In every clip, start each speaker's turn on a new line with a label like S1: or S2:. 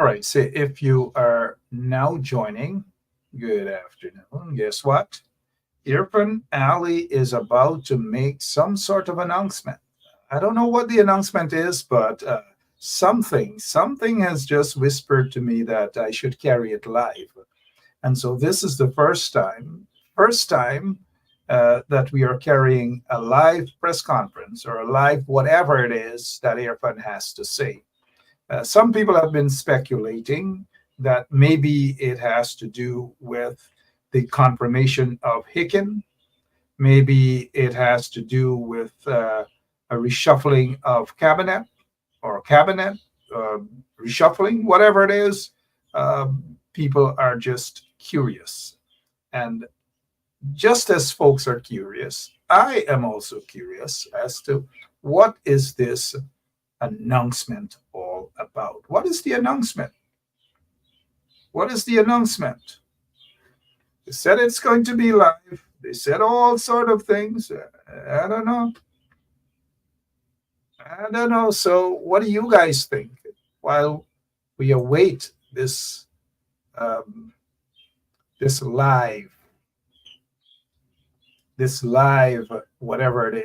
S1: right. So if you are now joining, good afternoon. Guess what? Irfan Ali is about to make some sort of announcement. I don't know what the announcement is, but something has just whispered to me that I should carry it live. And so this is the first time that we are carrying a live press conference or a live whatever it is that Irfan has to say. Some people have been speculating that maybe it has to do with the confirmation of Hicken. Maybe it has to do with a reshuffling of cabinet uh, reshuffling, whatever it is. People are just curious. And just as folks are curious, I am also curious as to what is this announcement all about? What is the announcement? What is the announcement? They said it's going to be live. They said all sort of things. I don't know. I don't know. So, what do you guys think? While we await um, this live, whatever it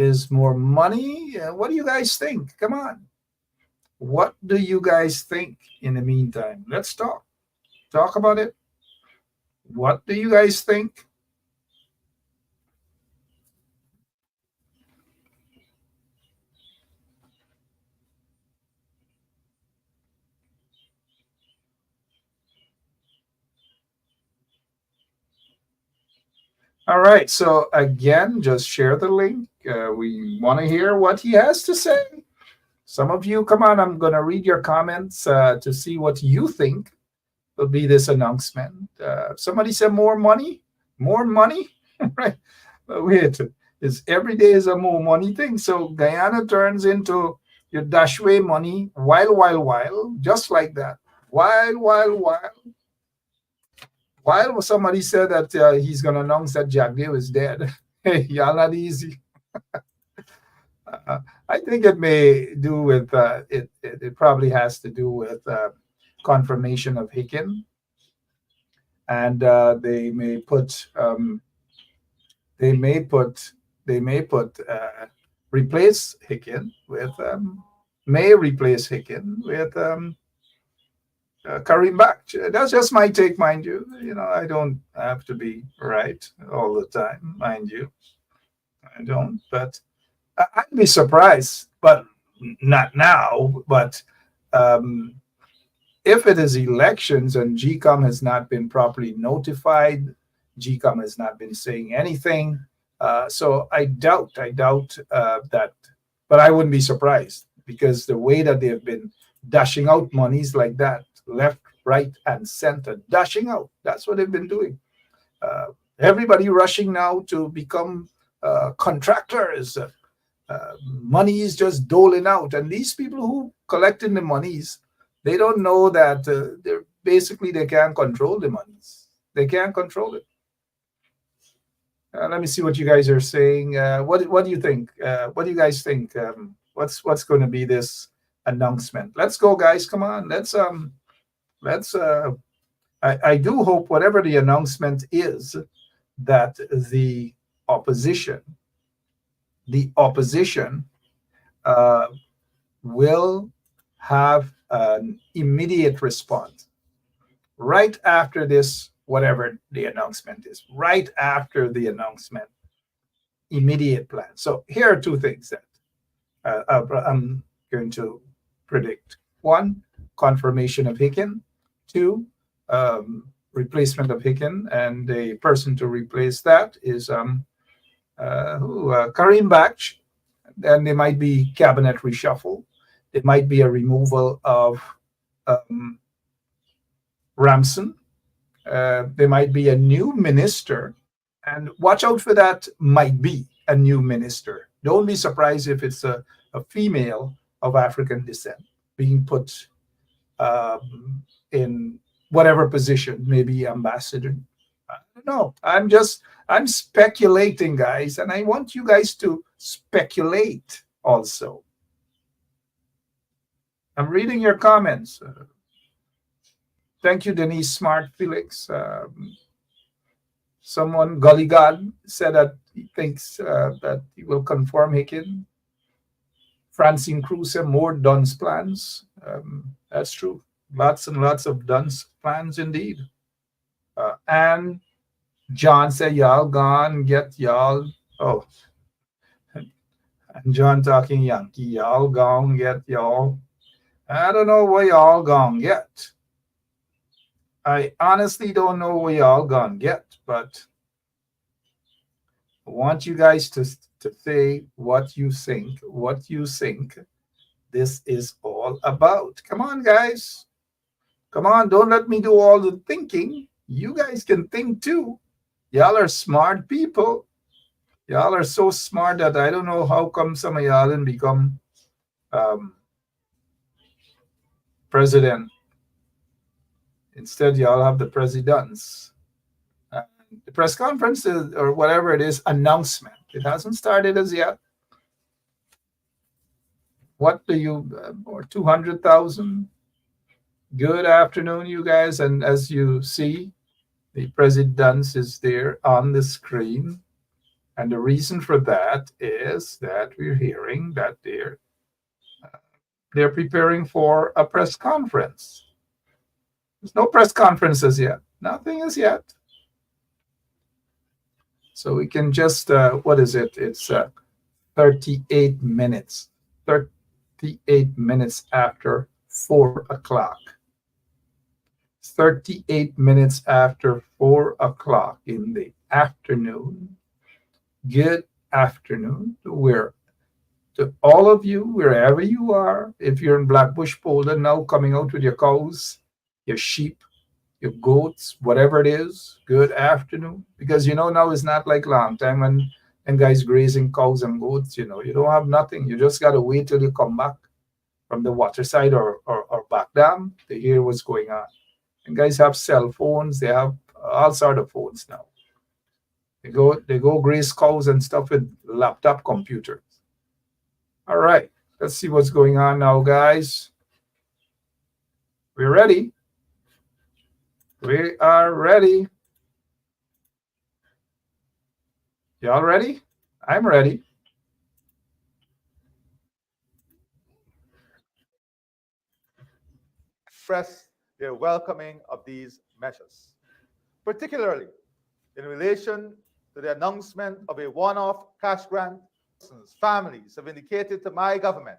S1: is more money. What do you guys think? Come on. What do you guys think in the meantime? Let's talk. Talk about it. What do you guys think? All right. So again, just share the link. We want to hear what he has to say. Some of you, come on, I'm going to read your comments to see what you think will be this announcement. Somebody said more money? More money? Right. Wait, is every day is a more money thing. So Guyana turns into your dashway money, while, just like that. While. While somebody said that he's going to announce that Jack Deal is dead. Hey, y'all not easy. I think it may do with it probably has to do with confirmation of Hicken, and they may put replace Hicken with may replace Hicken with Kareem Bach. That's just my take, mind you. You know, I don't have to be right all the time, mind you. I don't, but I'd be surprised, but not now. But um, if it is elections and GCOM has not been properly notified, GCOM has not been saying anything. So I doubt that, but I wouldn't be surprised because the way that they have been dashing out monies like that, left, right, and center, dashing out. That's what they've been doing. Everybody rushing now to become contractors. Money is just doling out, and these people who collecting the monies, they don't know that they're basically they can't control the monies. They can't control it. Let me see what you guys are saying. What do you think? What do you guys think? What's going to be this announcement? Let's go, guys! Come on, let's. I do hope whatever the announcement is, that opposition, the opposition, uh, will have an immediate response right after this, whatever the announcement is, right after the announcement, immediate plan. So here are two things that I'm going to predict. One, confirmation of Hicken. Two, replacement of Hicken, and the person to replace that is Kareem Bach. Then there might be cabinet reshuffle. There might be a removal of um, Ramson. There might be a new minister, and watch out for that. Might be a new minister. Don't be surprised if it's a female of African descent being put in whatever position, maybe ambassador. I don't know. I'm speculating, guys, and I want you guys to speculate also. I'm reading your comments. Thank you, Denise Smart Felix. Someone, Gully God, said that he thinks that he will confirm Hicken. Francine Cruz said more Dunn's plans. That's true. Lots and lots of Dunn's plans indeed. And John said, y'all gone, get y'all. Oh, and John talking Yankee, y'all gone, get y'all. I don't know where y'all gone yet. I honestly don't know where y'all gone yet, but I want you guys to say what you think this is all about. Come on, guys. Come on, don't let me do all the thinking. You guys can think too. Y'all are smart people. Y'all are so smart that I don't know how come some of y'all didn't become um, president. Instead, y'all have the presidents. Uh, the press conference is, or whatever it is, announcement. It hasn't started as yet. What do you, or 200,000? Good afternoon, you guys. And as you see, the president is there on the screen. And the reason for that is that we're hearing that they're preparing for a press conference. There's no press conferences yet. Nothing is yet. So we can just what is it? It's 38 minutes. 38 minutes after 4 o'clock. 38 minutes after 4 o'clock in the afternoon. Good afternoon. We're to all of you, wherever you are. If you're in Blackbush Polder now, coming out with your cows, your sheep, your goats, whatever it is, good afternoon. Because now it's not like long time when and guys grazing cows and goats. You don't have nothing. You just gotta wait till you come back from the water side or back down to hear what's going on. And guys have cell phones. They have all sort of phones now. They go graze cows and stuff with laptop computers. All right, let's see what's going on now, guys. We're ready. We are ready. Y'all ready? I'm ready.
S2: Express their welcoming of these measures, particularly in relation to the announcement of a one-off cash grant. Families have indicated to my government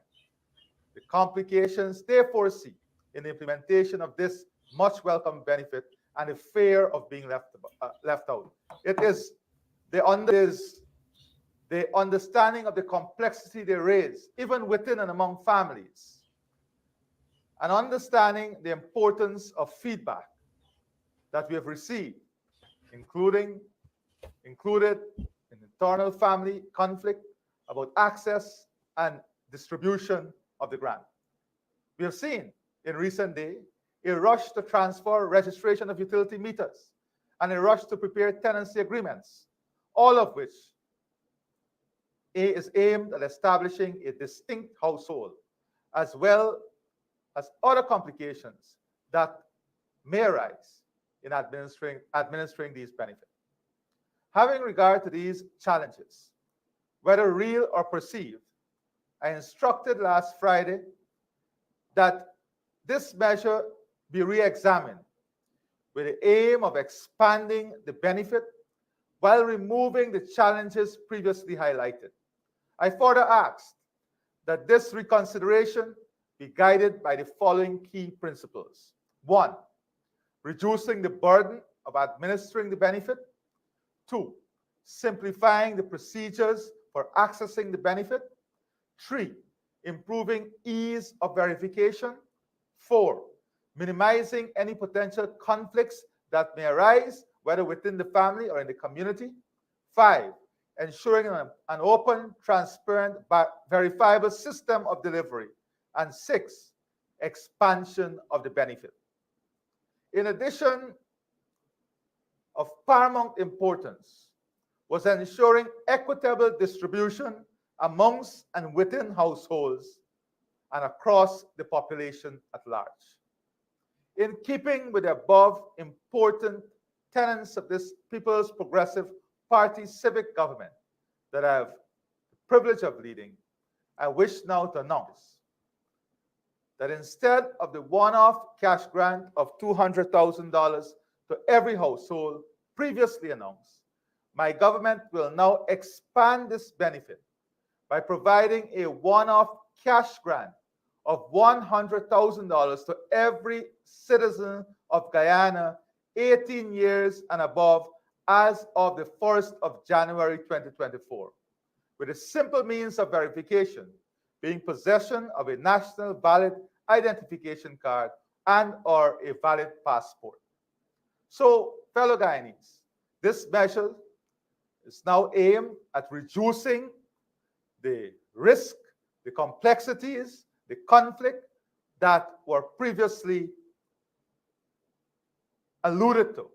S2: the complications they foresee in the implementation of this much welcome benefit and the fear of being left out. It is the understanding of the complexity they raise, even within and among families, and understanding the importance of feedback that we have received, included in internal family conflict about access and distribution of the grant. We have seen in recent days a rush to transfer registration of utility meters and a rush to prepare tenancy agreements, all of which is aimed at establishing a distinct household, as well as other complications that may arise in administering these benefits. Having regard to these challenges, whether real or perceived, I instructed last Friday that this measure be re-examined with the aim of expanding the benefit while removing the challenges previously highlighted. I further asked that this reconsideration be guided by the following key principles. 1, reducing the burden of administering the benefit. 2, simplifying the procedures for accessing the benefit. 3, improving ease of verification. 4, minimizing any potential conflicts that may arise, whether within the family or in the community. 5, ensuring an open, transparent, verifiable system of delivery. And 6, expansion of the benefit. In addition, of paramount importance was ensuring equitable distribution amongst and within households and across the population at large. In keeping with the above important tenets of this People's Progressive Party civic government that I have the privilege of leading, I wish now to announce that instead of the one-off cash grant of $200,000 to every household previously announced, my government will now expand this benefit by providing a one-off cash grant of $100,000 to every citizen of Guyana 18 years and above as of the 1st of January 2024, with a simple means of verification being possession of a national valid identification card and or a valid passport. So, fellow Guyanese, this measure is now aimed at reducing the risk, the complexities, the conflict that were previously alluded to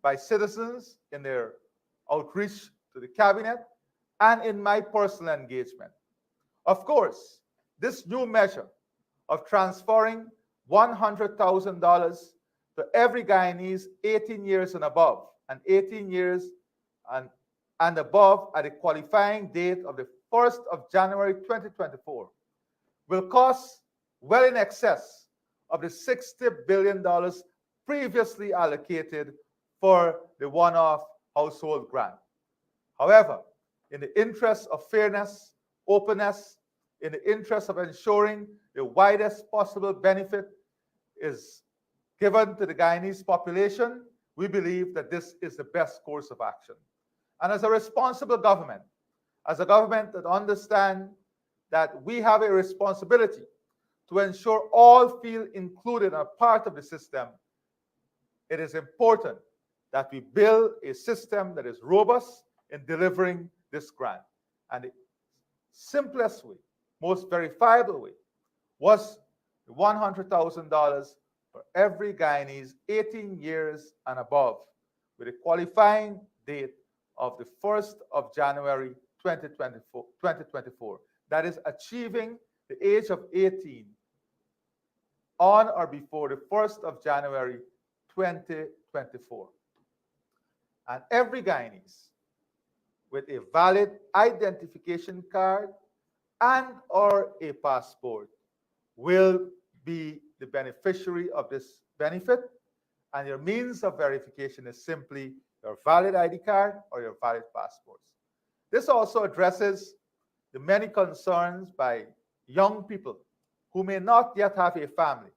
S2: by citizens in their outreach to the cabinet and in my personal engagement. Of course, this new measure of transferring $100,000 to every Guyanese 18 years and above, and 18 years and above at the qualifying date of the 1st of January 2024, will cost well in excess of the $60 billion previously allocated for the one-off household grant. However, in the interest of fairness, openness, in the interest of ensuring the widest possible benefit is given to the Guyanese population, we believe that this is the best course of action. And as a responsible government, as a government that understands that we have a responsibility to ensure all feel included and are part of the system, it is important that we build a system that is robust in delivering this grant. And the simplest way, most verifiable way, was the $100,000 for every Guyanese 18 years and above, with a qualifying date of the 1st of January 2024. That is achieving the age of 18 on or before the 1st of January 2024. And every Guyanese with a valid identification card and or a passport will be the beneficiary of this benefit, and your means of verification is simply your valid ID card or your valid passports. This also addresses the many concerns by young people who may not yet have a family,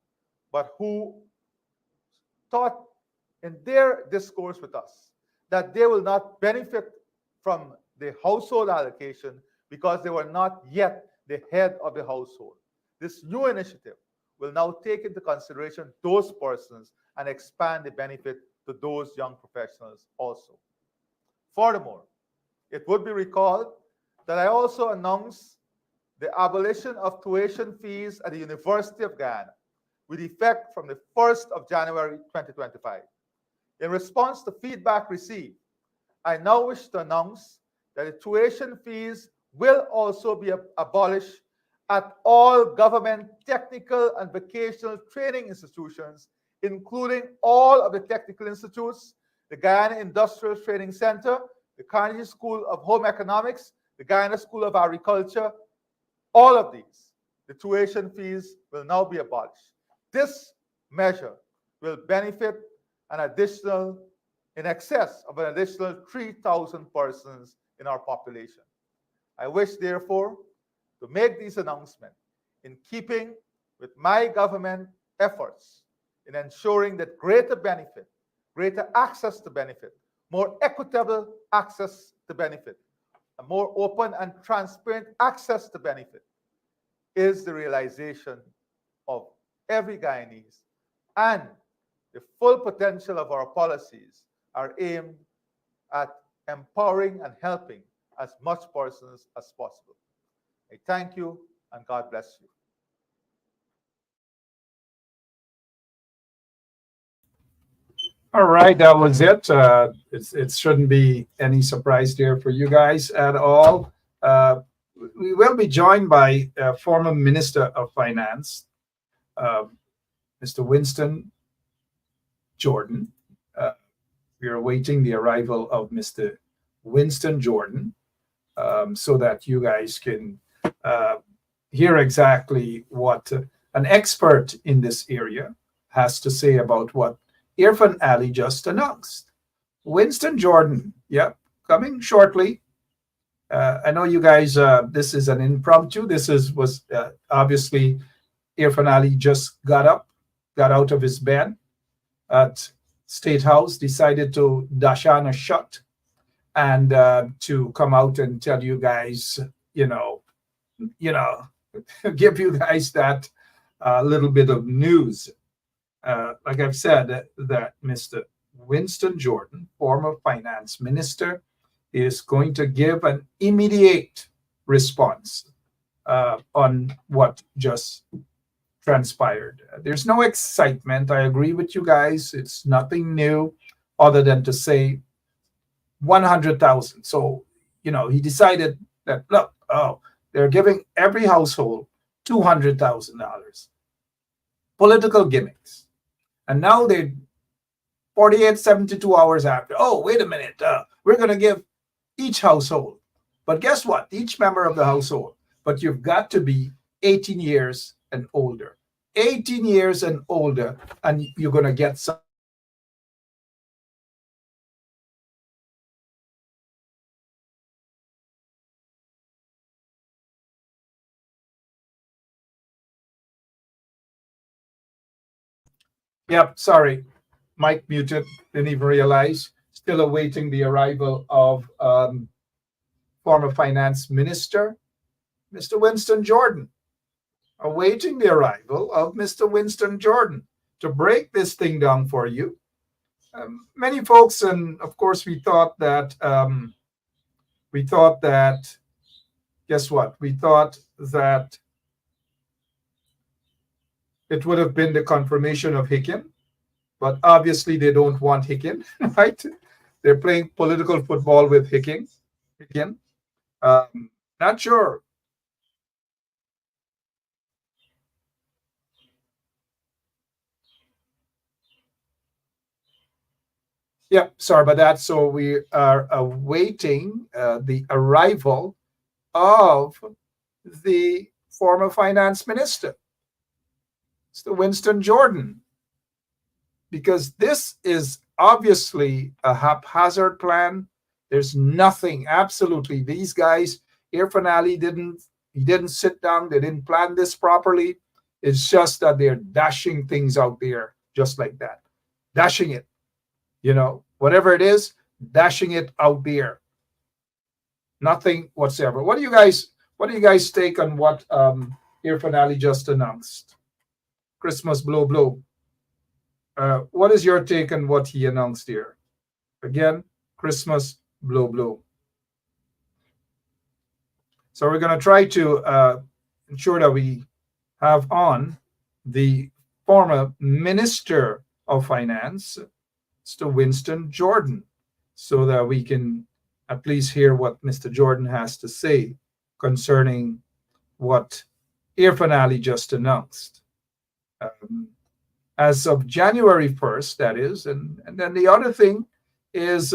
S2: but who thought in their discourse with us that they will not benefit from the household allocation because they were not yet the head of the household. This new initiative will now take into consideration those persons and expand the benefit to those young professionals also. Furthermore, it would be recalled that I also announced the abolition of tuition fees at the University of Guyana with effect from the 1st of January 2025. In response to feedback received, I now wish to announce that the tuition fees will also be abolished at all government technical and vocational training institutions, including all of the technical institutes, the Guyana Industrial Training Center, the Carnegie School of Home Economics, the Guyana School of Agriculture. All of these, the tuition fees will now be abolished. This measure will benefit in excess of an additional 3,000 persons in our population. I wish, therefore, to make these announcements in keeping with my government efforts in ensuring that greater benefit, greater access to benefit, more equitable access to benefit, a more open and transparent access to benefit is the realization of every Guyanese, and the full potential of our policies are aimed at empowering and helping as much persons as possible. I thank you, and God bless you.
S1: All right, that was it. It shouldn't be any surprise there for you guys at all. we will be joined by former Minister of Finance, uh, Mr. Winston Jordan. Uh, we are awaiting the arrival of Mr. Winston Jordan, so that you guys can uh, hear exactly what an expert in this area has to say about what Irfan Ali just announced. Winston Jordan, yep, coming shortly. I know you guys. This is an impromptu. This is was obviously Irfan Ali just got out of his bed at State House, decided to dash on a shot and to come out and tell you guys, you know, you know, give you guys that little bit of news. Like I've said, that Mr. Winston Jordan, former finance minister, is going to give an immediate response on what just transpired. There's no excitement. I agree with you guys. It's nothing new other than to say 100,000. So, he decided that, look, oh, they're giving every household $200,000. Political gimmicks. And now they 48, 72 hours after, oh, wait a minute, we're going to give each household. But guess what? Each member of the household. But you've got to be 18 years and older. 18 years and older, and you're going to get some. Yep, sorry. Mic muted. Didn't even realize. Still awaiting the arrival of former finance minister, Mr. Winston Jordan. Awaiting the arrival of Mr. Winston Jordan to break this thing down for you. Many folks, and of course, we thought that, guess what? We thought that it would have been the confirmation of Hicken, but obviously they don't want Hicken, right? They're playing political football with Hicken. Not sure. Yeah, sorry about that. So we are awaiting the arrival of the former finance minister, Mr. Winston Jordan, because this is obviously a haphazard plan. There's nothing, absolutely. These guys, Irfan Ali didn't sit down. They didn't plan this properly. It's just that they're dashing things out there just like that, dashing it. Whatever it is, dashing it out there. Nothing whatsoever. What do you guys take on what Irfan Ali just announced? Christmas blow blow. What is your take on what he announced here? Again, Christmas blow blow. So we're going to try to ensure that we have on the former Minister of Finance, Mr. Winston Jordan, so that we can at least hear what Mr. Jordan has to say concerning what Irfan Ali just announced. As of January 1st, that is. And then the other thing is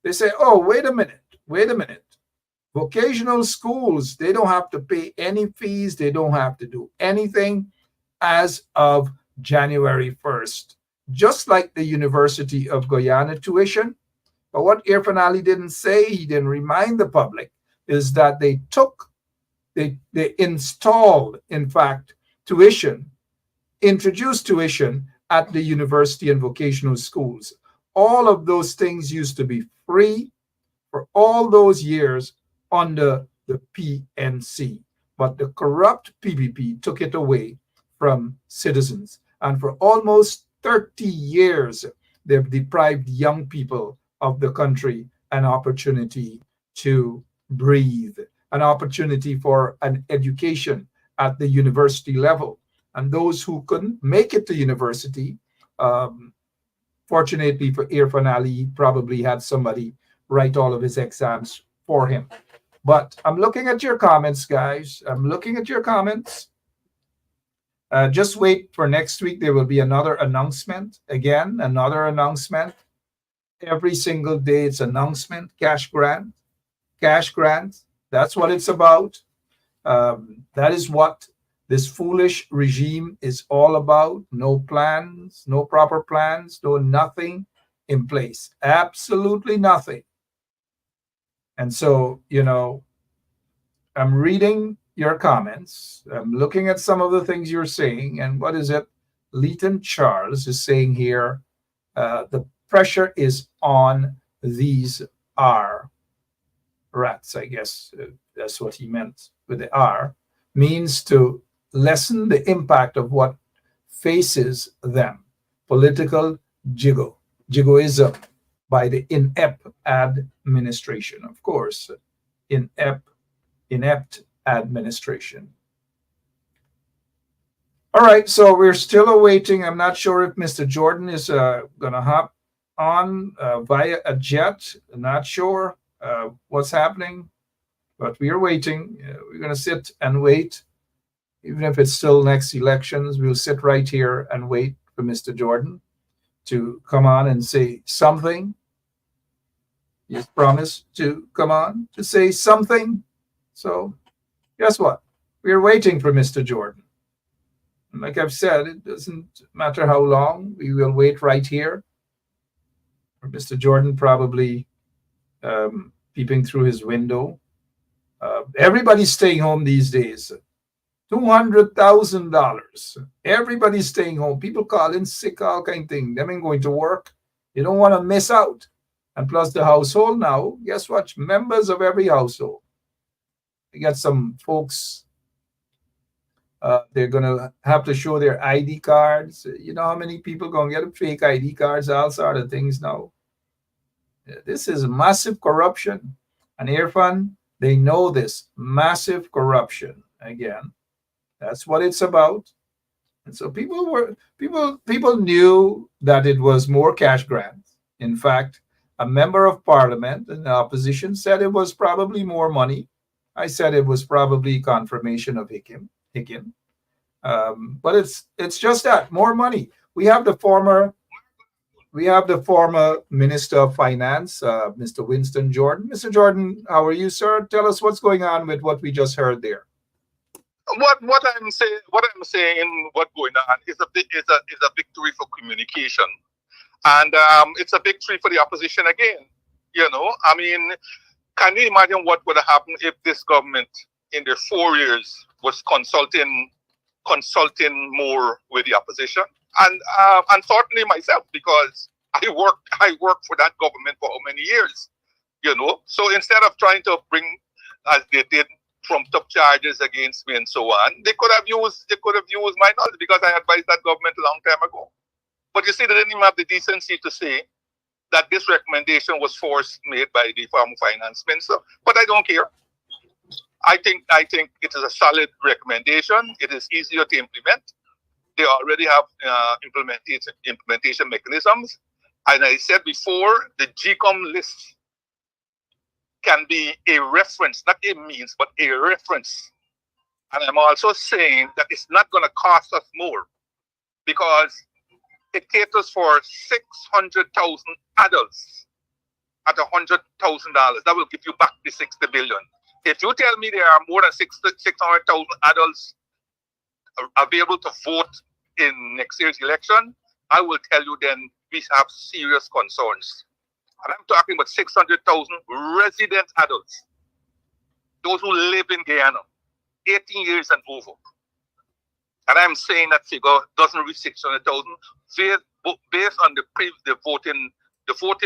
S1: they say, oh, wait a minute. Vocational schools, they don't have to pay any fees. They don't have to do anything as of January 1st. Just like the University of Guyana tuition. But what Irfan Ali didn't say, he didn't remind the public, is that they installed, in fact, tuition, introduced tuition at the university and vocational schools. All of those things used to be free for all those years under the PNC. But the corrupt PPP took it away from citizens. And for almost 30 years, they've deprived young people of the country an opportunity to breathe, an opportunity for an education at the university level. And those who couldn't make it to university, fortunately for Irfan Ali, probably had somebody write all of his exams for him. But I'm looking at your comments, guys. I'm looking at your comments. Just wait for next week. There will be another announcement. Again, another announcement. Every single day, it's announcement, cash grant, cash grant. That's what it's about. That is what this foolish regime is all about. No plans, no proper plans, no nothing in place. Absolutely nothing. And so, I'm reading your comments. I'm looking at some of the things you're saying. And what is it? Leighton Charles is saying here the pressure is on these R rats, I guess that's what he meant with the R, means to lessen the impact of what faces them. Political jigoism by the inept administration, of course, inept administration. All right, so we're still awaiting. I'm not sure if Mr. Jordan is going to hop on via a jet. I'm not sure what's happening, but we are waiting. We're going to sit and wait. Even if it's still next elections, we'll sit right here and wait for Mr. Jordan to come on and say something. He's promised to come on to say something. So guess what? We're waiting for Mr. Jordan. And like I've said, it doesn't matter how long. We will wait right here for Mr. Jordan, probably peeping through his window. Everybody's staying home these days. $200,000. Everybody's staying home. People call in sick, all kind of thing. Them ain't going to work. You don't want to miss out. And plus the household now, guess what? Members of every household. You got some folks, they're going to have to show their ID cards. You know how many people going to get fake ID cards, all sort of things now. This is massive corruption. And Irfan, they know this. Massive corruption. Again, that's what it's about. And so people knew that it was more cash grants. In fact, a member of parliament in the opposition said it was probably more money. I said it was probably confirmation of Hickim. But it's just that more money. We have the former Minister of Finance, Mr. Winston Jordan. Mr. Jordan, how are you, sir? Tell us what's going on with what we just heard there.
S3: What I'm saying, what going on is a victory for communication, and it's a victory for the opposition again. I mean, can you imagine what would have happened if this government in their 4 years was consulting more with the opposition? And certainly myself, because I worked for that government for how many years? So instead of trying to bring, as they did, trumped up charges against me and so on, they could have used my knowledge, because I advised that government a long time ago. But you see, they didn't even have the decency to say that this recommendation was forced made by the former finance minister. But I don't care. I think it is a solid recommendation. It is easier to implement. They already have implementation mechanisms. And I said before, the GCOM list can be a reference, not a means, but a reference. And I'm also saying that it's not going to cost us more, because it caters for 600,000 adults at $100,000. That will give you back the 60 billion. If you tell me there are more than 600,000 adults available to vote in next year's election, I will tell you then we have serious concerns. And I'm talking about 600,000 resident adults, those who live in Guyana, 18 years and over. And I'm saying that figure doesn't reach 600,000 based on the voting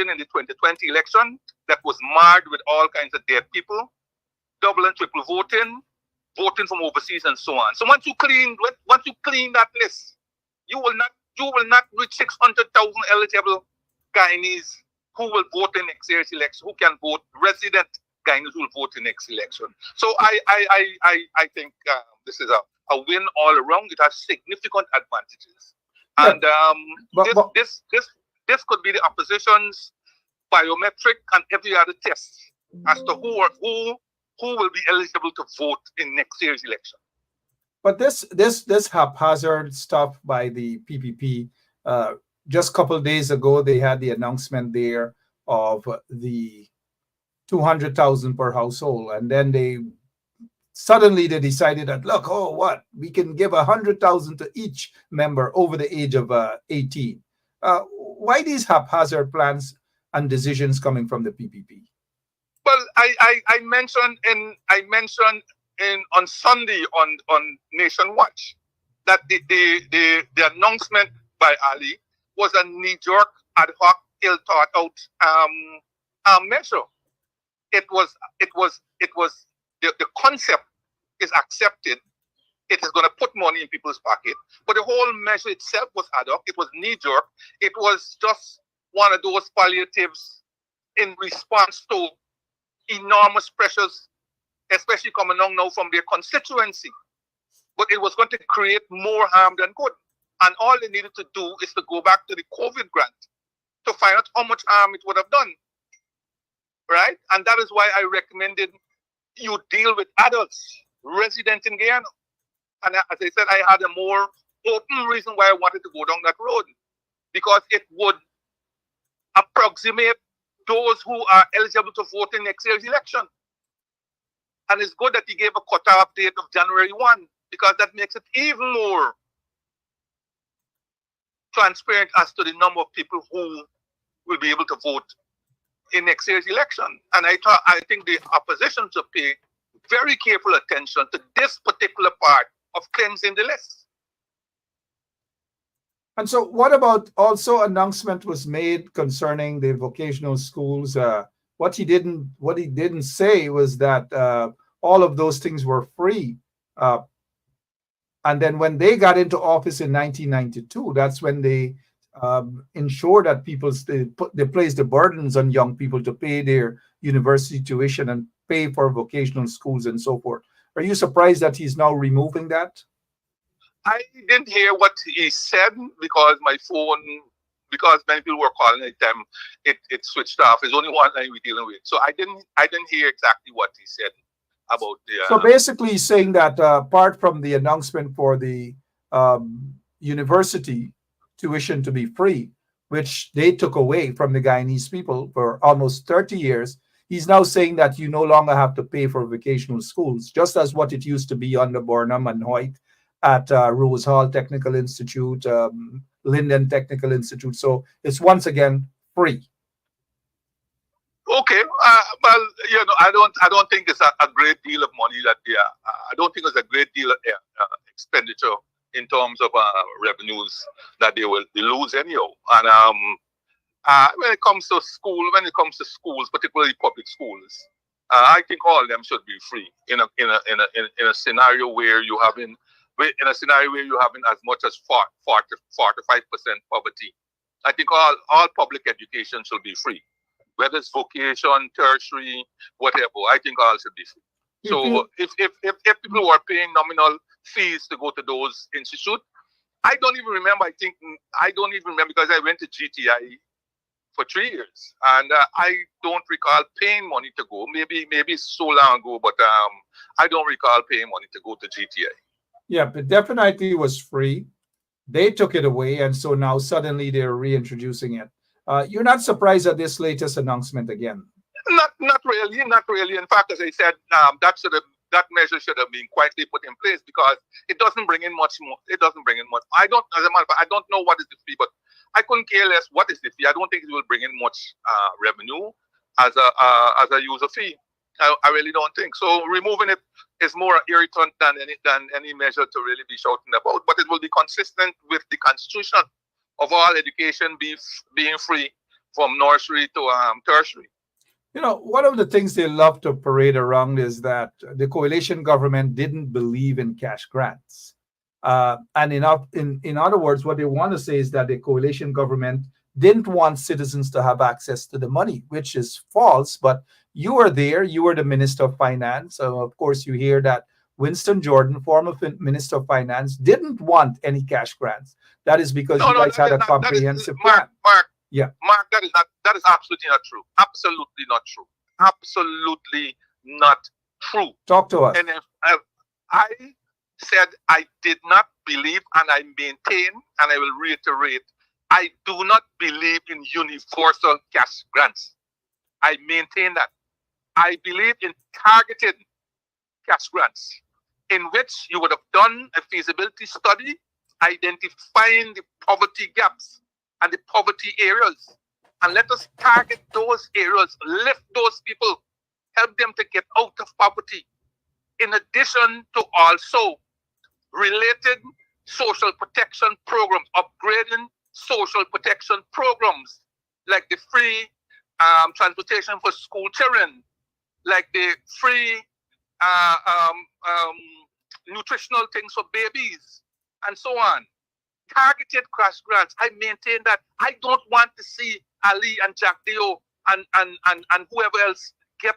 S3: in the 2020 election that was marred with all kinds of dead people, double and triple voting from overseas and so on. So once you clean that list, you will not reach 600,000 eligible Guyanese who will vote in next year's election, who can vote, resident Guyanese who will vote in next election. So I think this is a win all around. It has significant advantages, and this could be the opposition's biometric and every other test as to who will be eligible to vote in next year's election.
S1: But this haphazard stuff by the PPP, just a couple of days ago, they had the announcement there of the 200,000 per household, and then they decided that, look, oh, what, we can give 100,000 to each member over the age of 18. Why these haphazard plans and decisions coming from the PPP?
S3: Well, I mentioned on Sunday on Nation Watch that the announcement by Ali was a knee-jerk, ad hoc, ill-thought-out measure. It was the concept is accepted. It is going to put money in people's pocket, but the whole measure itself was ad hoc. It was knee-jerk. It was just one of those palliatives in response to enormous pressures, especially coming along now from their constituency. But it was going to create more harm than good. And all they needed to do is to go back to the COVID grant to find out how much harm it would have done. Right? And that is why I recommended you deal with adults resident in Guyana. And as I said, I had a more open reason why I wanted to go down that road, because it would approximate those who are eligible to vote in next year's election. And it's good that he gave a cutoff date of January 1, because that makes it even more transparent as to the number of people who will be able to vote in next year's election. And I think the opposition should pay very careful attention to this particular part of cleansing the list.
S1: And so what about also announcement was made concerning the vocational schools? What he didn't say was that all of those things were free. And then when they got into office in 1992, that's when they ensured that they placed the burdens on young people to pay their university tuition and pay for vocational schools and so forth. Are you surprised that he's now removing that?
S3: I didn't hear what he said because my phone, because many people were calling at them, it switched off. It's only one line we're dealing with. So I didn't hear exactly what he said about the.
S1: So basically, he's saying that apart from the announcement for the university tuition to be free, which they took away from the Guyanese people for almost 30 years, he's now saying that you no longer have to pay for vocational schools, just as what it used to be under Burnham and Hoyt at Rose Hall Technical Institute, Linden Technical Institute. So it's once again free.
S3: Okay, well, I don't think it's a great deal of money that they are. I don't think it's a great deal of expenditure in terms of revenues that they will lose anyhow. And when it comes to schools, particularly public schools, I think all of them should be free in a scenario where you having as much as 4 to 5% poverty. I think all public education should be free, whether it's vocation, tertiary, whatever. I think all should be free. So if people were paying nominal fees to go to those institutes, I don't even remember because I went to GTI for 3 years, and I don't recall paying money to go. Maybe it's so long ago, but I don't recall paying money to go to GTI.
S1: Yeah, but definitely was free. They took it away, and so now suddenly they're reintroducing it. You're not surprised at this latest announcement again?
S3: Not really. In fact, as I said, that measure should have been quietly put in place because it doesn't bring in much more. It doesn't bring in much. I don't know what is the fee, but I couldn't care less what is the fee. I don't think it will bring in much revenue as a user fee. I really don't think so. Removing it is more irritant than any measure to really be shouting about. But it will be consistent with the constitution of all education being free from nursery to tertiary.
S1: One of the things they love to parade around is that the coalition government didn't believe in cash grants. And in other words, what they want to say is that the coalition government didn't want citizens to have access to the money, which is false. But you were there. You were the Minister of Finance. So, of course, you hear that Winston Jordan, former Minister of Finance, didn't want any cash grants. That is because you guys had a comprehensive plan.
S3: Mark, that is absolutely not true. Absolutely not true. Absolutely not true.
S1: Talk to us.
S3: And if, I said I did not believe, and I maintain, and I will reiterate, I do not believe in universal cash grants. I maintain that. I believe in targeted cash grants, in which you would have done a feasibility study identifying the poverty gaps and the poverty areas. And let us target those areas, lift those people, help them to get out of poverty. In addition to also related social protection programs, upgrading social protection programs, like the free transportation for school children, like the free nutritional things for babies, and so on. Targeted cash grants. I maintain that. I don't want to see Ali and Jack Dio and whoever else get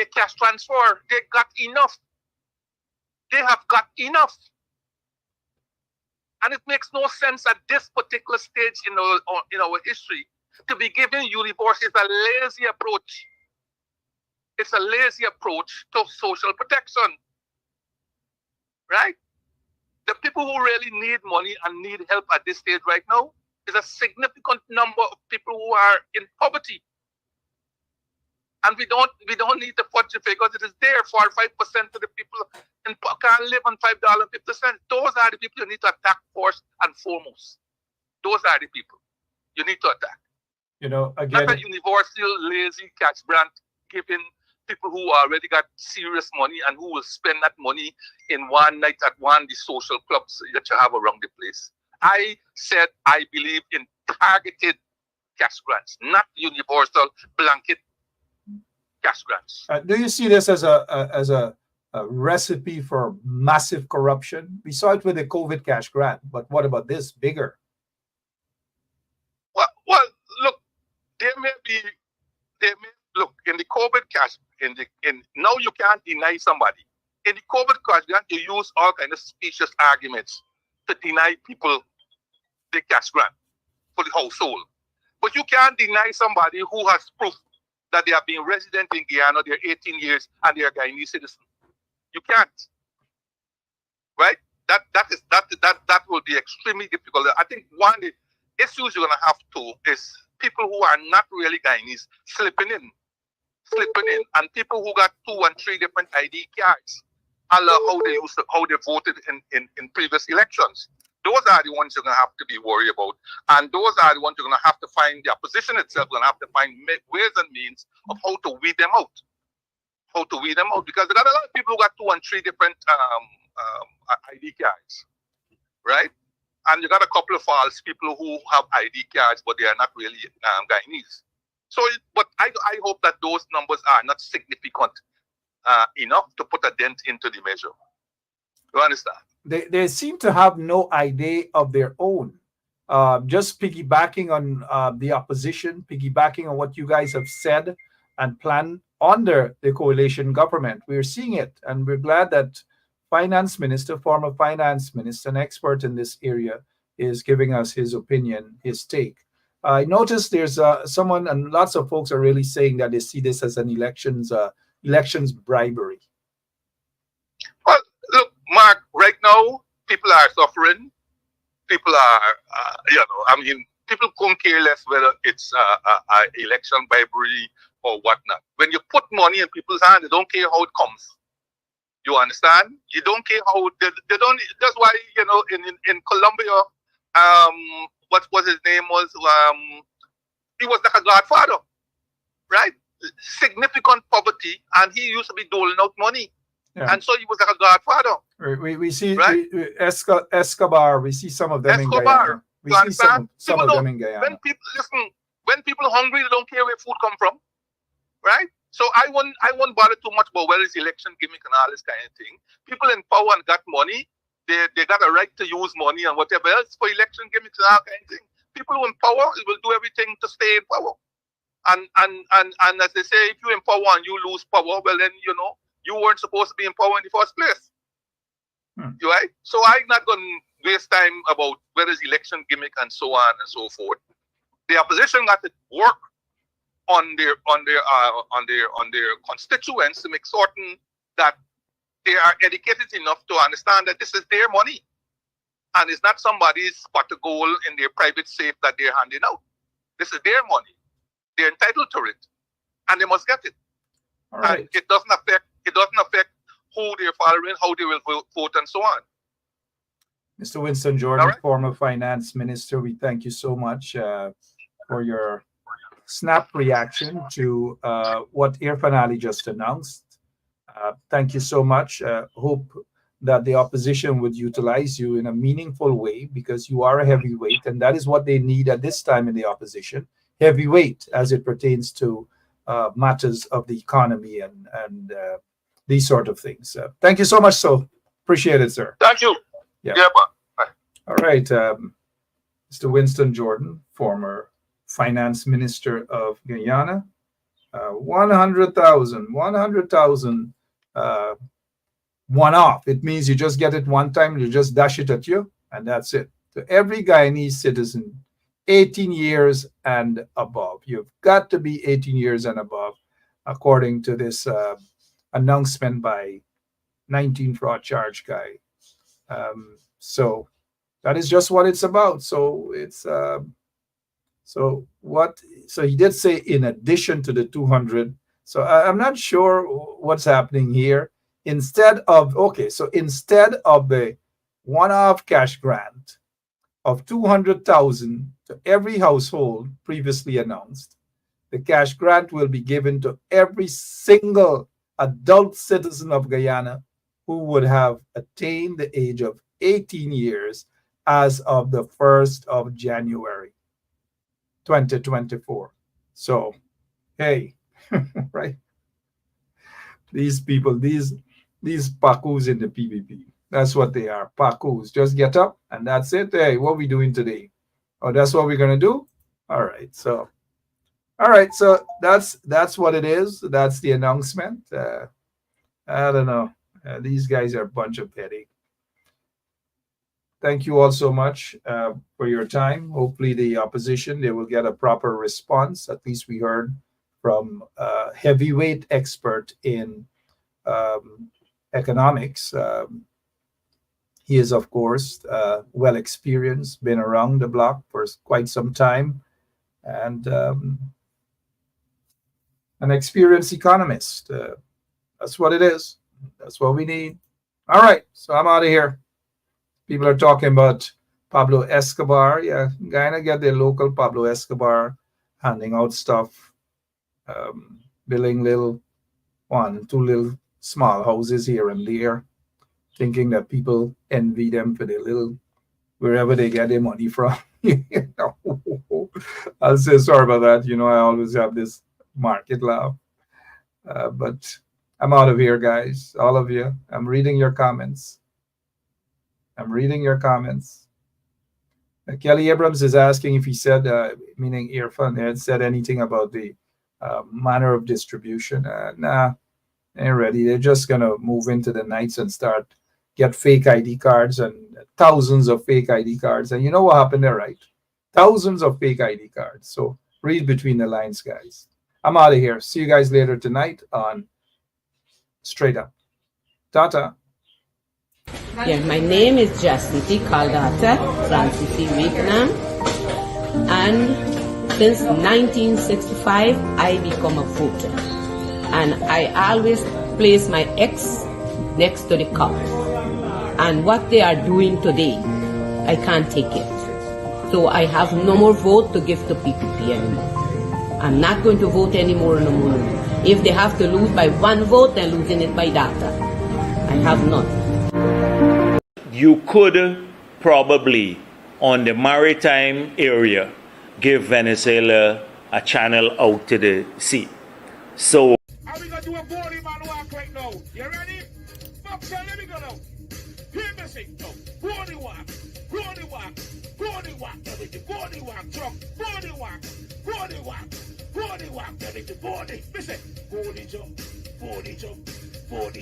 S3: a cash transfer. They got enough. They have got enough. And it makes no sense at this particular stage in our history to be giving universities a lazy approach. It's a lazy approach to social protection, right? The people who really need money and need help at this stage right now is a significant number of people who are in poverty. And we don't need to fudge the figures. It is there. 4 or 5% of the people can't live on $5.50. Those are the people you need to attack first and foremost. Those are the people you need to attack.
S1: Again,
S3: not a universal lazy cash grant giving people who already got serious money and who will spend that money in one night at one of the social clubs that you have around the place. I said I believe in targeted cash grants, not universal blanket cash grants.
S1: do you see this as a recipe for massive corruption? We saw it with the COVID cash grant, but what about this bigger?
S3: Well, look, look in the COVID cash. Now you can't deny somebody. In the COVID cash grant, you use all kind of specious arguments to deny people the cash grant for the household. But you can't deny somebody who has proof that they have been resident in Guyana, they're 18 years, and they're a Guyanese citizen. You can't. Right? That will be extremely difficult. I think one of the issues you're gonna have to is people who are not really Guyanese slipping in, and people who got 2 and 3 different ID cards, how they voted in previous elections. Those are the ones you're gonna have to be worried about, and those are the ones you're gonna have to find. The opposition itself gonna have to find ways and means of how to weed them out. Because there got a lot of people who got 2 and 3 different ID cards, right? And you got a couple of false people who have ID cards, but they are not really Guyanese. So, but I hope that those numbers are not significant enough to put a dent into the measure. You understand?
S1: They seem to have no idea of their own. Just piggybacking on the opposition, piggybacking on what you guys have said and planned under the coalition government. We're seeing it, and we're glad that former finance minister, an expert in this area, is giving us his opinion, his take. I noticed there's someone, and lots of folks are really saying that they see this as an elections bribery.
S3: Well, look, Mark, right now, people are suffering. People are, people couldn't care less whether it's election bribery or whatnot. When you put money in people's hands, they don't care how it comes. You understand? You don't care how they don't. That's why in Colombia, what was his name was he was like a godfather, right? Significant poverty, and he used to be doling out money, and so he was like a godfather.
S1: We see
S3: right?
S1: Escobar. We see some of them in Guyana. We see some of them in Guyana.
S3: When people are hungry, they don't care where food come from, right? So I won't bother too much about whether it's election gimmick and all this kind of thing. People in power and got money, they got a right to use money and whatever else for election gimmicks and all kind of thing. People who in power will do everything to stay in power. And as they say, if you're in power and you lose power, well then you weren't supposed to be in power in the first place. Right? So I'm not gonna waste time about whether it's election gimmick and so on and so forth. The opposition got to work on their constituents to make certain that they are educated enough to understand that this is their money and it's not somebody's pot of gold in their private safe that they're handing out. This is their money. They're entitled to it, and they must get it.
S1: All right.
S3: And it doesn't affect who they're following, how they will vote, and so on.
S1: Mr. Winston Jordan,
S3: All right.
S1: former finance minister, we thank you so much for your snap reaction to what Irfaan Ali just announced. Thank you so much. Hope that the opposition would utilize you in a meaningful way, because you are a heavyweight, and that is what they need at this time in the opposition. Heavyweight as it pertains to matters of the economy and these sort of things. Thank you so much. So appreciate it, sir.
S3: Thank you.
S1: Yeah.
S3: Bye.
S1: All right. Mr. Winston Jordan, former finance minister of Guyana. 100,000 one-off. It means you just get it one time, you just dash it at you, and that's it. To every Guyanese citizen, 18 years and above. You've got to be 18 years and above, according to this announcement by 19 fraud charge guy. So that is just what it's about. So it's so he did say in addition to the 200. So I'm not sure what's happening here. Instead of the one-off cash grant of 200,000 to every household previously announced, the cash grant will be given to every single adult citizen of Guyana who would have attained the age of 18 years as of the 1st of January 2024. So, hey, right? These people, these pacus in the PVP, that's what they are, pacus. Just get up and that's it. Hey, what are we doing today? Oh, that's what we're going to do? All right, so that's what it is. That's the announcement. I don't know. These guys are a bunch of headache. Thank you all so much for your time. Hopefully the opposition, they will get a proper response. At least we heard from a heavyweight expert in economics. He is, of course, well experienced, been around the block for quite some time, and an experienced economist. That's what it is. That's what we need. All right, so I'm out of here. People are talking about Pablo Escobar. Yeah, Guyana get their local Pablo Escobar handing out stuff, building little 1, 2 little small houses here and there, thinking that people envy them for their little, wherever they get their money from. I'll say sorry about that. I always have this market laugh. But I'm out of here, guys. All of you. I'm reading your comments. Kelly Abrams is asking if he said, meaning Irfaan, had said anything about the manner of distribution. Nah, ain't ready. They're just going to move into the nights and get fake ID cards and thousands of fake ID cards. And you know what happened there, right? Thousands of fake ID cards. So read between the lines, guys. I'm out of here. See you guys later tonight on Straight Up. Tata.
S4: Yeah, my name is Jasmine Caldata Francis Vietnam, and since 1965 I become a voter, and I always place my ex next to the cup, and what they are doing today, I can't take it. So I have no more vote to give to PPP anymore. I'm not going to vote anymore no more. If they have to lose by 1 vote, they're losing it by data. I have none.
S5: You could probably, on the maritime area, give Venezuela a channel out to the sea. So,
S6: are we gonna do a body man walk right now? You ready? Boxer, let me go now. Hear me sing now. Body walk, body walk, body walk, everything. Body walk, truck, body walk, body walk, body walk, everything. Body, listen. Body jump, body jump, body.